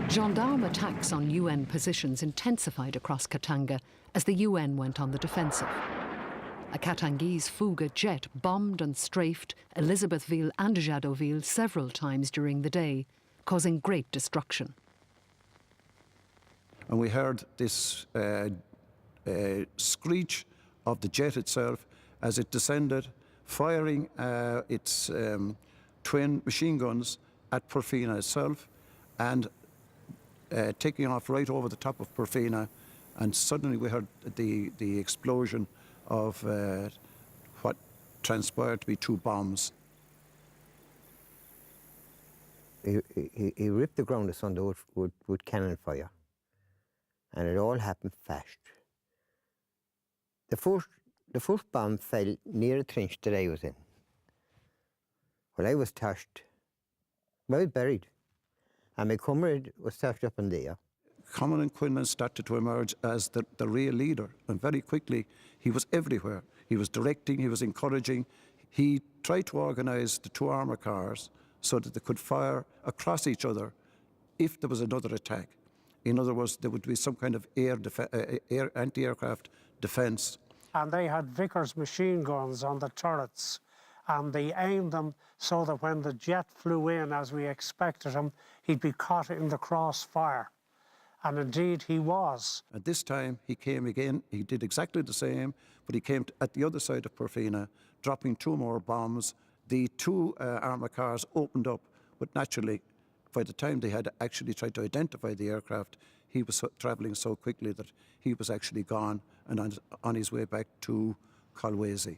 Gendarme attacks on UN positions intensified across Katanga as the UN went on the defensive. A Katangese Fouga jet bombed and strafed Elizabethville and Jadotville several times during the day, causing great destruction. And we heard this screech of the jet itself as it descended, firing its twin machine guns at Porfina itself, and taking off right over the top of Porfina, and suddenly we heard the explosion of what transpired to be two bombs. He ripped the ground asunder with cannon fire, and it all happened fast. The first bomb fell near the trench that I was in. Well, I was touched, well buried, and my comrade was touched up in there. Commandant Quinlan started to emerge as the real leader, and very quickly he was everywhere. He was directing, he was encouraging. He tried to organise the two armour cars so that they could fire across each other if there was another attack. In other words, there would be some kind of anti-aircraft defence. And they had Vickers machine guns on the turrets, and they aimed them so that when the jet flew in, as we expected him, he'd be caught in the crossfire. And indeed he was. At this time he came again, he did exactly the same, but he came at the other side of Porfina, dropping two more bombs. The two armour cars opened up, but naturally, by the time they had actually tried to identify the aircraft, he was travelling so quickly that he was actually gone and on his way back to Kolwezi.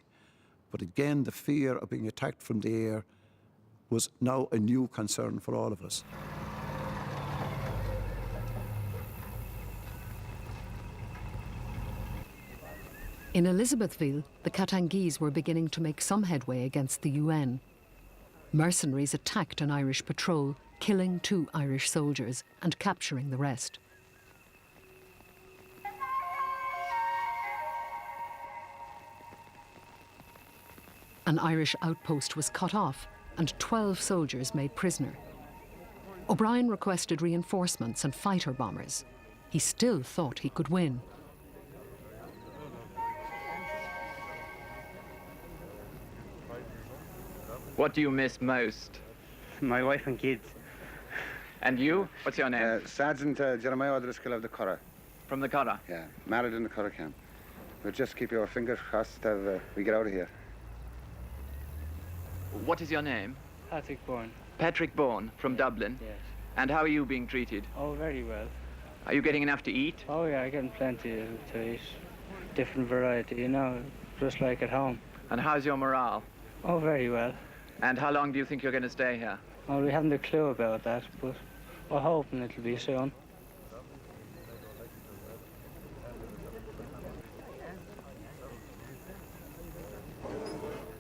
But again, the fear of being attacked from the air was now a new concern for all of us. In Elizabethville, the Katangese were beginning to make some headway against the UN. Mercenaries attacked an Irish patrol, killing 2 Irish soldiers and capturing the rest. An Irish outpost was cut off and 12 soldiers made prisoner. O'Brien requested reinforcements and fighter bombers. He still thought he could win. What do you miss most? My wife and kids. And you? What's your name? Sergeant Jeremiah O'Driscoll of the Curragh. From the Curragh? Yeah, married in the Curragh camp. But just keep your fingers crossed that we get out of here. What is your name? Patrick Bourne. Patrick Bourne, from Dublin? Yes. And how are you being treated? Oh, very well. Are you getting enough to eat? Oh, yeah, I'm getting plenty to eat. Different variety, you know, just like at home. And how's your morale? Oh, very well. And how long do you think you're going to stay here? Well, we haven't a clue about that, but we're hoping it'll be soon.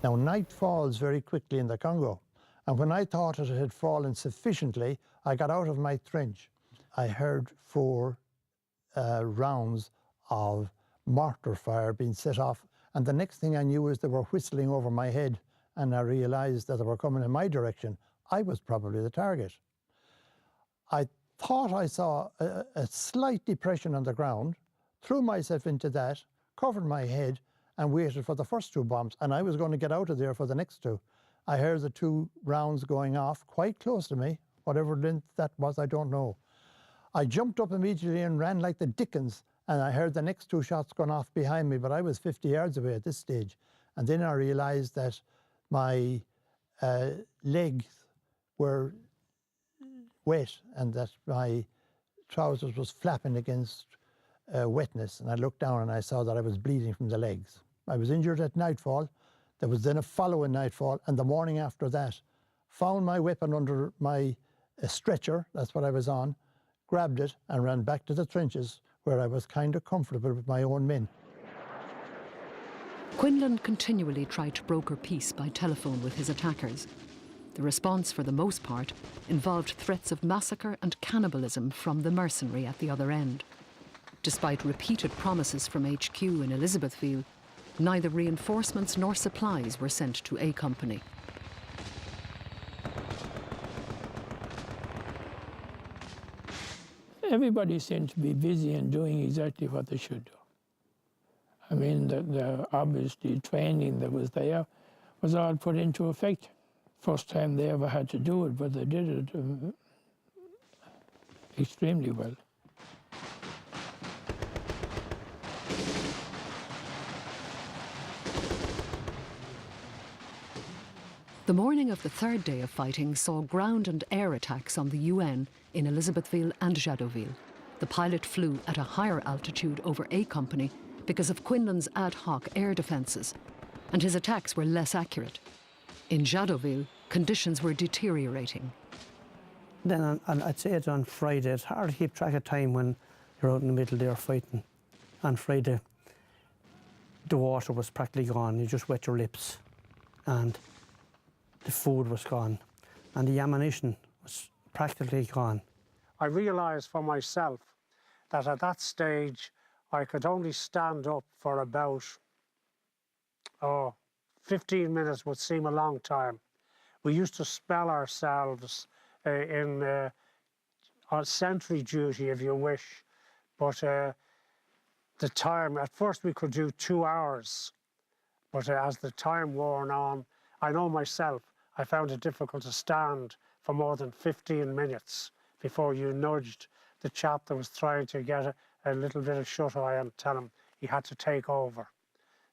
Now, night falls very quickly in the Congo, and when I thought it had fallen sufficiently, I got out of my trench. I heard 4 rounds of mortar fire being set off, and the next thing I knew was they were whistling over my head, and I realised that they were coming in my direction. I was probably the target. I thought I saw a slight depression on the ground, threw myself into that, covered my head, and waited for the first 2 bombs, and I was going to get out of there for the next 2. I heard the 2 rounds going off quite close to me. Whatever length that was, I don't know. I jumped up immediately and ran like the dickens, and I heard the next 2 shots going off behind me, but I was 50 yards away at this stage. And then I realised that my legs were wet and that my trousers was flapping against wetness, and I looked down and I saw that I was bleeding from the legs. I was injured at nightfall. There was then a following nightfall, and the morning after that, found my weapon under my stretcher, that's what I was on, grabbed it and ran back to the trenches where I was kind of comfortable with my own men. Quinlan continually tried to broker peace by telephone with his attackers. The response, for the most part, involved threats of massacre and cannibalism from the mercenary at the other end. Despite repeated promises from HQ in Elizabethville, neither reinforcements nor supplies were sent to A Company. Everybody seemed to be busy and doing exactly what they should do. I mean, the obviously training that was there was all put into effect. First time they ever had to do it, but they did it extremely well. The morning of the third day of fighting saw ground and air attacks on the UN in Elizabethville and Jadotville. The pilot flew at a higher altitude over A Company because of Quinlan's ad hoc air defences, and his attacks were less accurate. In Jadotville, conditions were deteriorating. Then I'd say it's on Friday. It's hard to keep track of time when you're out in the middle there fighting. On Friday, the water was practically gone. You just wet your lips. And the food was gone. And the ammunition was practically gone. I realised for myself that at that stage I could only stand up for about 15 minutes would seem a long time. We used to spell ourselves on sentry duty, if you wish, but the time, at first we could do 2 hours, but as the time wore on, I know myself, I found it difficult to stand for more than 15 minutes before you nudged the chap that was trying to get a little bit of shut-eye and tell him he had to take over.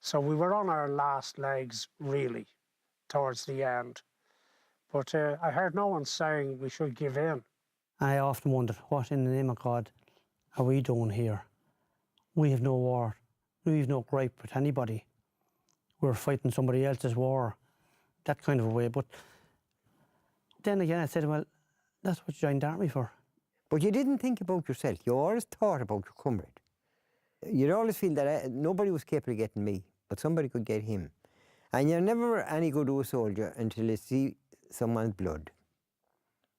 So we were on our last legs, really, towards the end. But I heard no one saying we should give in. I often wondered, what in the name of God are we doing here? We have no war. We have no gripe with anybody. We're fighting somebody else's war, that kind of a way. But then again, I said, well, that's what you joined the army for. But you didn't think about yourself. You always thought about your comrade. You'd always feel that nobody was capable of getting me, but somebody could get him. And you're never any good to a soldier until you see someone's blood.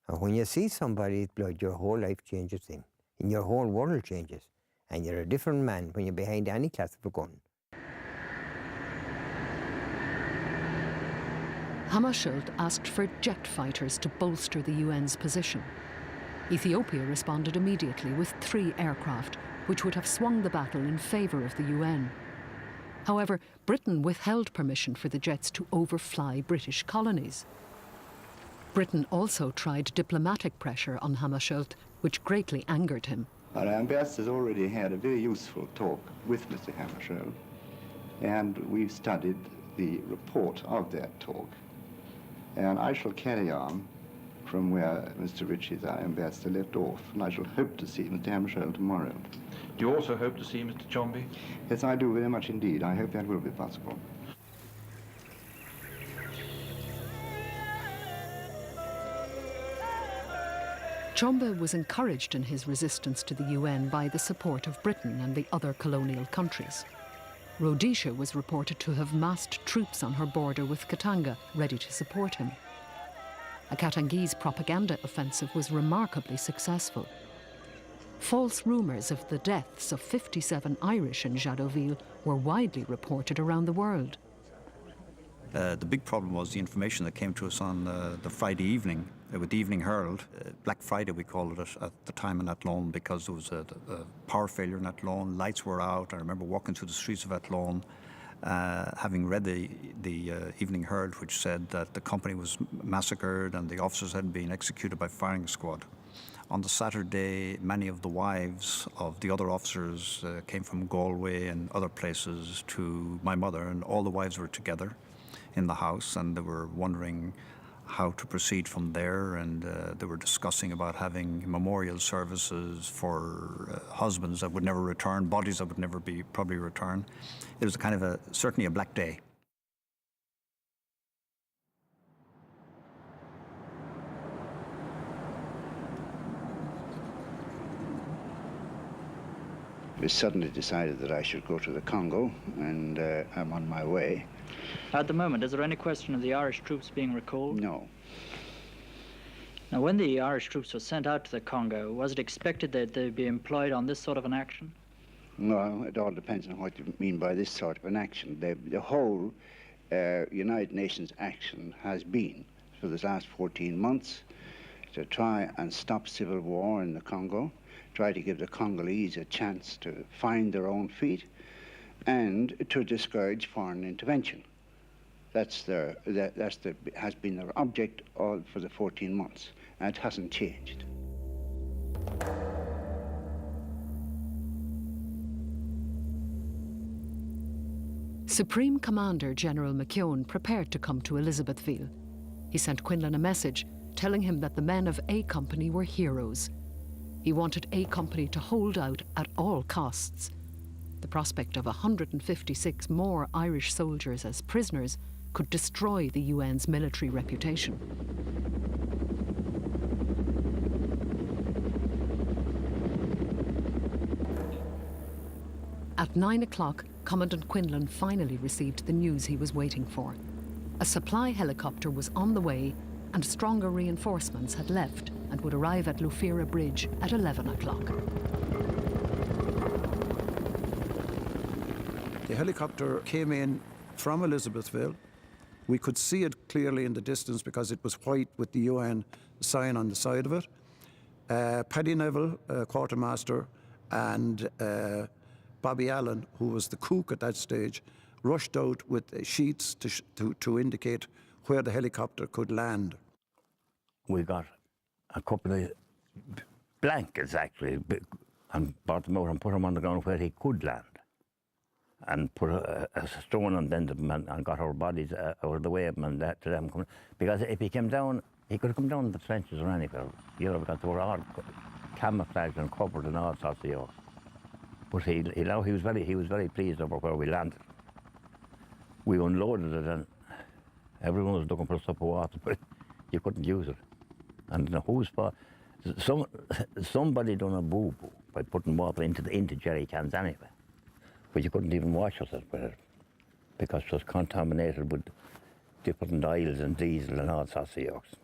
And when you see somebody's blood, your whole life changes then. And your whole world changes. And you're a different man when you're behind any class of a gun. Hammarskjöld asked for jet fighters to bolster the UN's position. Ethiopia responded immediately with 3 aircraft, which would have swung the battle in favour of the UN. However, Britain withheld permission for the jets to overfly British colonies. Britain also tried diplomatic pressure on Hammarskjöld, which greatly angered him. Our ambassadors already had a very useful talk with Mr. Hammarskjöld, and we've studied the report of that talk. And I shall carry on from where Mr. Ritchie's, our ambassador, left off, and I shall hope to see Mr. Hammarskjöld tomorrow. Do you also hope to see Mr. Chomby? Yes, I do very much indeed. I hope that will be possible. Chombe was encouraged in his resistance to the UN by the support of Britain and the other colonial countries. Rhodesia was reported to have massed troops on her border with Katanga, ready to support him. A Katangese propaganda offensive was remarkably successful. False rumours of the deaths of 57 Irish in Jadotville were widely reported around the world. The big problem was the information that came to us on the Friday evening with the Evening Herald. Black Friday, we called it at the time in Athlone, because there was a power failure in Athlone. Lights were out. I remember walking through the streets of Athlone, having read the Evening Herald, which said that the company was massacred and the officers had been executed by firing squad. On the Saturday, many of the wives of the other officers came from Galway and other places to my mother, and all the wives were together in the house, and they were wondering how to proceed from there, and they were discussing about having memorial services for husbands that would never return, bodies that would never be probably return. It was kind of certainly a black day. suddenly decided that I should go to the Congo, and I'm on my way. At the moment, is there any question of the Irish troops being recalled? No. Now, when the Irish troops were sent out to the Congo, was it expected that they'd be employed on this sort of an action? No, it all depends on what you mean by this sort of an action. The whole United Nations action has been, for the last 14 months, to try and stop civil war in the Congo, try to give the Congolese a chance to find their own feet, and to discourage foreign intervention. Has been their object all for the 14 months, and it hasn't changed. Supreme Commander General McKeown prepared to come to Elizabethville. He sent Quinlan a message telling him that the men of A Company were heroes. He wanted A Company to hold out at all costs. The prospect of 156 more Irish soldiers as prisoners could destroy the UN's military reputation. At 9 o'clock, Commandant Quinlan finally received the news he was waiting for. A supply helicopter was on the way, and stronger reinforcements had left and would arrive at Lufira Bridge at 11 o'clock. The helicopter came in from Elizabethville. We could see it clearly in the distance because it was white with the UN sign on the side of it. Paddy Neville, quartermaster, and Bobby Allen, who was the cook at that stage, rushed out with sheets to indicate where the helicopter could land. We got a couple of blankets, actually, and brought them out and put them on the ground where he could land, and put a stone on them and got our bodies out of the way of them and that to them. Because if he came down, he could have come down the trenches or anywhere, you know, because they were all camouflaged and covered and all sorts of yours. But he was very pleased over where we landed. We unloaded it and everyone was looking for a cup of water, but you couldn't use it. And whose fault? Somebody done a boo-boo by putting water into jerry cans anyway. But you couldn't even wash yourself with it because it was contaminated with different oils and diesel and all sorts of yokes.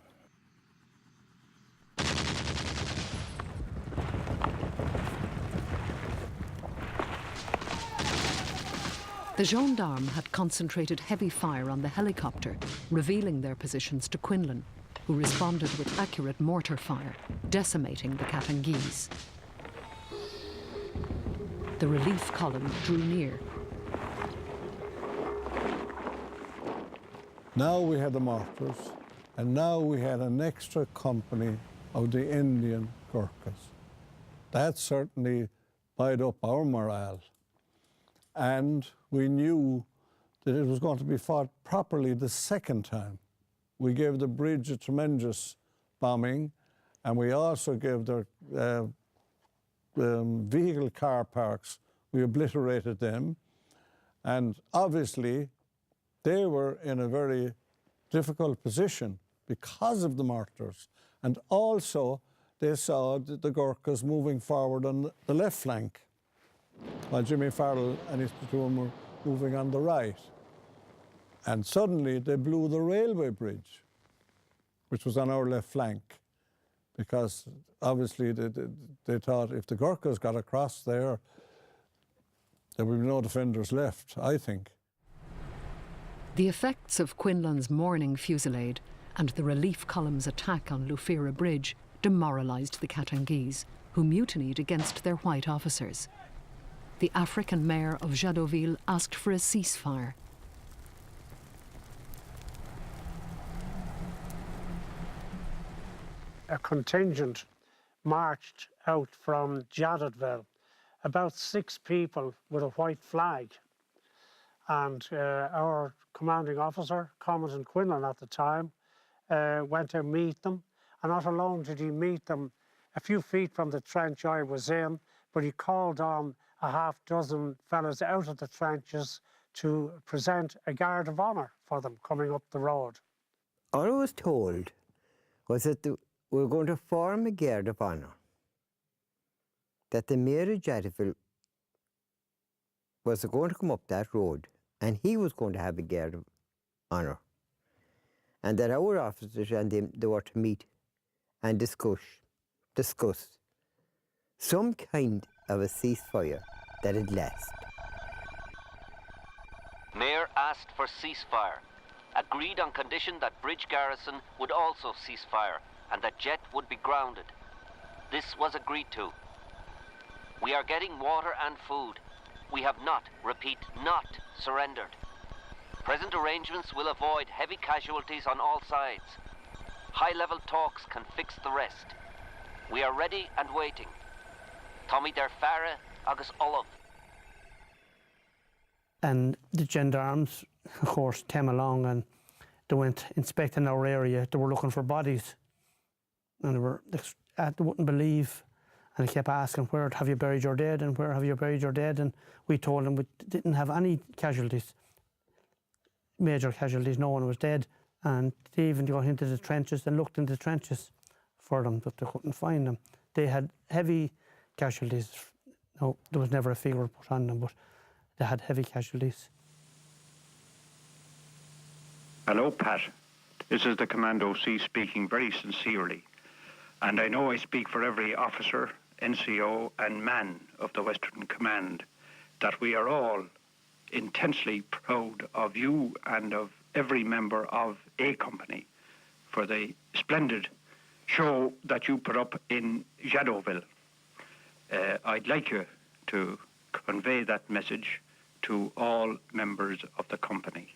The gendarmes had concentrated heavy fire on the helicopter, revealing their positions to Quinlan, who responded with accurate mortar fire, decimating the Katangese. The relief column drew near. Now we had the mortars, and now we had an extra company of the Indian Gurkhas. That certainly buoyed up our morale. And we knew that it was going to be fought properly the second time. We gave the bridge a tremendous bombing, and we also gave their vehicle car parks, we obliterated them. And obviously, they were in a very difficult position because of the mortars. And also, they saw the Gurkhas moving forward on the left flank, while Jimmy Farrell and his platoon were moving on the right. And suddenly they blew the railway bridge, which was on our left flank, because obviously they thought if the Gurkhas got across there would be no defenders left, I think. The effects of Quinlan's morning fusillade and the relief column's attack on Lufira Bridge demoralised the Katangese, who mutinied against their white officers. The African mayor of Jadotville asked for a ceasefire. A contingent marched out from Jadotville, about 6 people with a white flag. And our commanding officer, Commandant Quinlan at the time, went to meet them. And not alone did he meet them a few feet from the trench I was in, but he called on a half dozen fellas out of the trenches to present a guard of honour for them coming up the road. All I was told was that we were going to form a guard of honour, that the mayor of Jadotville was going to come up that road, and he was going to have a guard of honour. And that our officers and them, they were to meet and discuss some kind of a ceasefire that'd last. Mayor asked for ceasefire, agreed on condition that Bridge Garrison would also cease fire and that Jet would be grounded. This was agreed to. We are getting water and food. We have not, repeat, not surrendered. Present arrangements will avoid heavy casualties on all sides. High-level talks can fix the rest. We are ready and waiting. Tommy der Fara agus Olav. And the gendarmes, of course, came along and they went inspecting our area. They were looking for bodies. And they wouldn't believe. And they kept asking, where have you buried your dead? And where have you buried your dead? And we told them we didn't have any casualties, major casualties. No one was dead. And they even got into the trenches. They looked into the trenches for them, but they couldn't find them. They had heavy casualties. No, there was never a figure put on them, but they had heavy casualties. Hello, Pat. This is the Commando C speaking very sincerely. And I know I speak for every officer, NCO and man of the Western Command that we are all intensely proud of you and of every member of A Company for the splendid show that you put up in Jadotville. I'd like you to convey that message to all members of the company.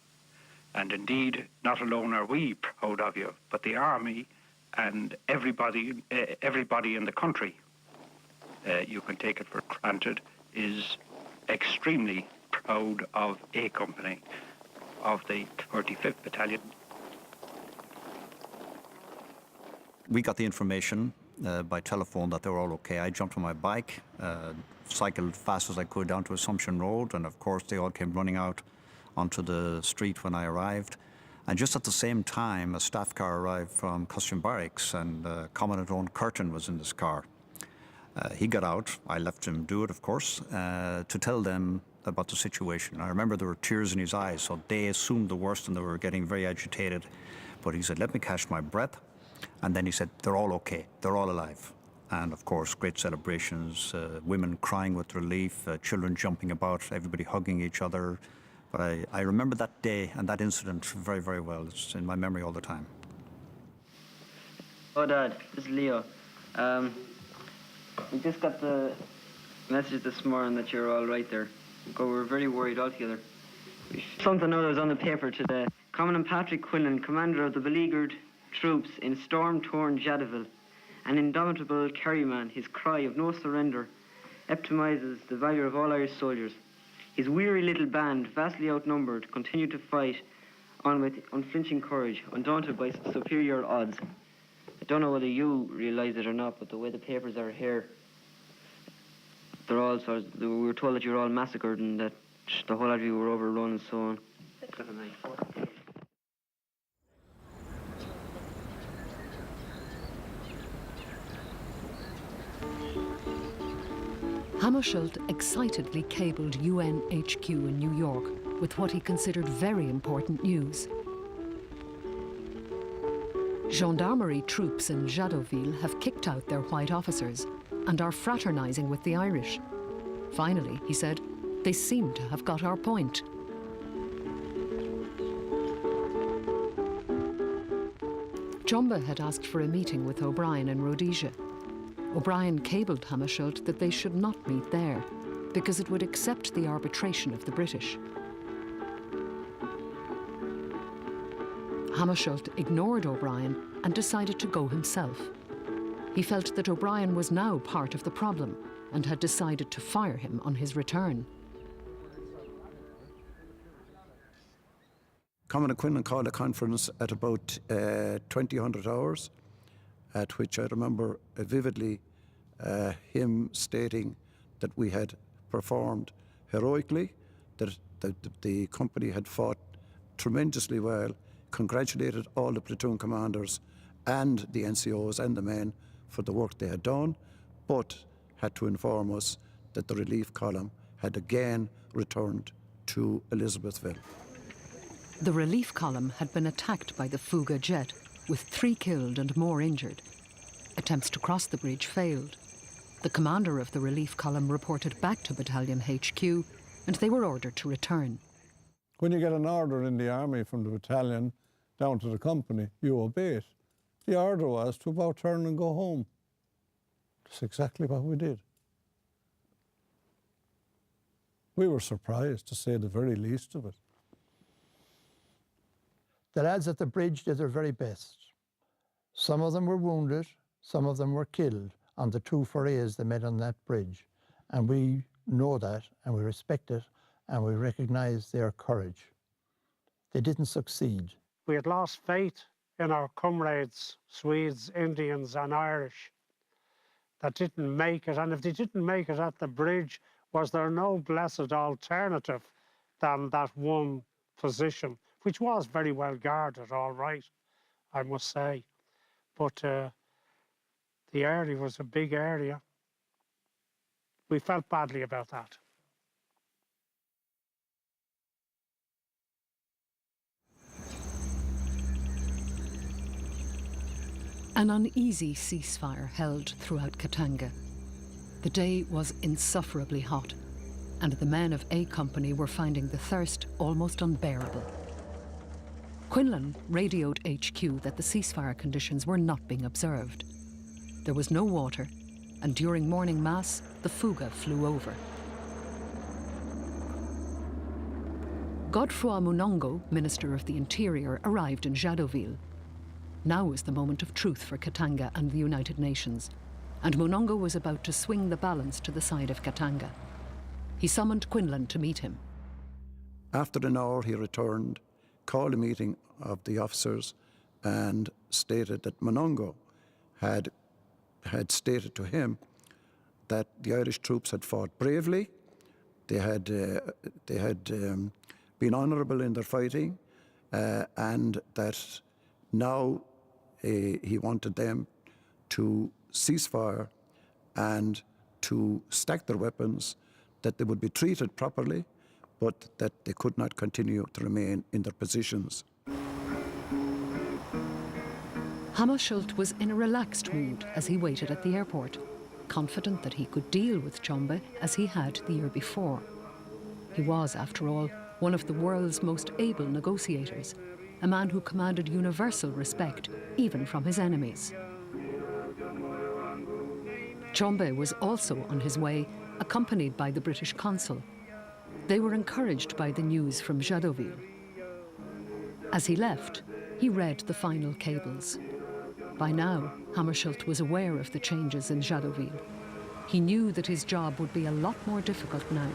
And indeed, not alone are we proud of you, but the Army and everybody in the country, you can take it for granted, is extremely proud of A Company, of the 35th Battalion. We got the information by telephone that they were all okay. I jumped on my bike, cycled fast as I could down to Assumption Road, and of course they all came running out onto the street when I arrived. And just at the same time, a staff car arrived from Costume Barracks, and Commandant Owen Curtin was in this car. He got out. I left him do it, of course, to tell them about the situation. I remember there were tears in his eyes, so they assumed the worst and they were getting very agitated. But he said, let me catch my breath. And then he said, they're all okay, they're all alive. And of course, great celebrations, women crying with relief, children jumping about, everybody hugging each other. But I remember that day and that incident very, very well. It's in my memory all the time. Oh, Dad, this is Leo. We just got the message this morning that you're all right there. But we're very worried altogether. Something other was on the paper today. Commandant Patrick Quinlan, commander of the beleaguered troops in storm-torn Jadotville, an indomitable Carey man, his cry of no surrender epitomizes the valor of all Irish soldiers. His weary little band, vastly outnumbered, continued to fight on with unflinching courage, undaunted by superior odds. I don't know whether you realise it or not, but the way the papers are here, they're all sort of, we were told that you were all massacred and that the whole lot of you were overrun and so on. Hammarskjöld excitedly cabled UN HQ in New York with what he considered very important news. Gendarmerie troops in Jadotville have kicked out their white officers and are fraternizing with the Irish. Finally, he said, they seem to have got our point. Jumba had asked for a meeting with O'Brien in Rhodesia. O'Brien cabled Hammarskjöld that they should not meet there because it would accept the arbitration of the British. Hammarskjöld ignored O'Brien and decided to go himself. He felt that O'Brien was now part of the problem and had decided to fire him on his return. Commandant Quinlan called a conference at about 2000 hours, at which I remember vividly him stating that we had performed heroically, that the company had fought tremendously well, congratulated all the platoon commanders and the NCOs and the men for the work they had done, but had to inform us that the relief column had again returned to Elizabethville. The relief column had been attacked by the Fouga jet, with 3 killed and more injured. Attempts to cross the bridge failed. The commander of the relief column reported back to Battalion HQ, and they were ordered to return. When you get an order in the army from the battalion down to the company, you obey it. The order was to about turn and go home. That's exactly what we did. We were surprised, to say the very least of it. The lads at the bridge did their very best. Some of them were wounded, some of them were killed on the 2 forays they made on that bridge. And we know that, and we respect it, and we recognise their courage. They didn't succeed. We had lost faith in our comrades, Swedes, Indians and Irish, that didn't make it. And if they didn't make it at the bridge, was there no blessed alternative than that one position, which was very well guarded, all right, I must say. But the area was a big area. We felt badly about that. An uneasy ceasefire held throughout Katanga. The day was insufferably hot, and the men of A Company were finding the thirst almost unbearable. Quinlan radioed HQ that the ceasefire conditions were not being observed. There was no water, and during morning mass, the Fouga flew over. Godefroy Munongo, Minister of the Interior, arrived in Jadotville. Now was the moment of truth for Katanga and the United Nations, and Munongo was about to swing the balance to the side of Katanga. He summoned Quinlan to meet him. After an hour, he returned, called a meeting of the officers, and stated that Munongo had stated to him that the Irish troops had fought bravely, they had been honourable in their fighting, and that now he wanted them to cease fire and to stack their weapons, that they would be treated properly, but that they could not continue to remain in their positions. Hammarskjöld was in a relaxed mood as he waited at the airport, confident that he could deal with Chombe as he had the year before. He was, after all, one of the world's most able negotiators, a man who commanded universal respect, even from his enemies. Chombe was also on his way, accompanied by the British consul. They were encouraged by the news from Jadotville. As he left, he read the final cables. By now, Hammarskjöld was aware of the changes in Jadotville. He knew that his job would be a lot more difficult now.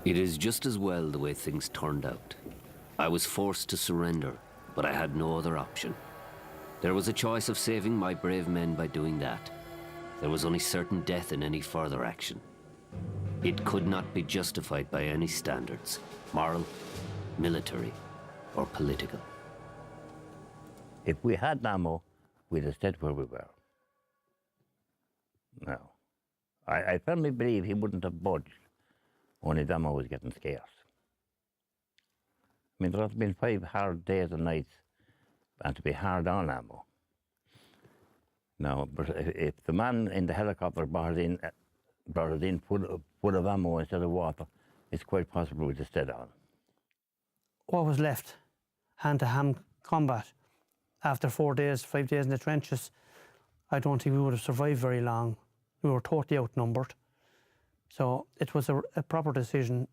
It is just as well the way things turned out. I was forced to surrender, but I had no other option. There was a choice of saving my brave men by doing that. There was only certain death in any further action. It could not be justified by any standards, moral, military, or political. If we had ammo, we'd have stayed where we were. No. I firmly believe he wouldn't have budged when his ammo was getting scarce. I mean, there have been 5 hard days and nights, and to be hard on ammo. No, but if the man in the helicopter brought it in full of ammo instead of water, it's quite possible we'd have stayed on. What was left, hand-to-hand combat, after 4 days, 5 days in the trenches, I don't think we would have survived very long. We were totally outnumbered. So it was a proper decision.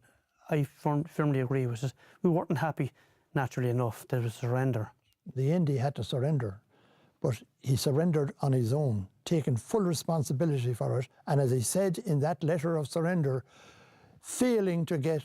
I firmly agree with it. We weren't happy, naturally enough, that it was surrender. The Indy had to surrender, but he surrendered on his own, taking full responsibility for it, and as he said in that letter of surrender, failing to get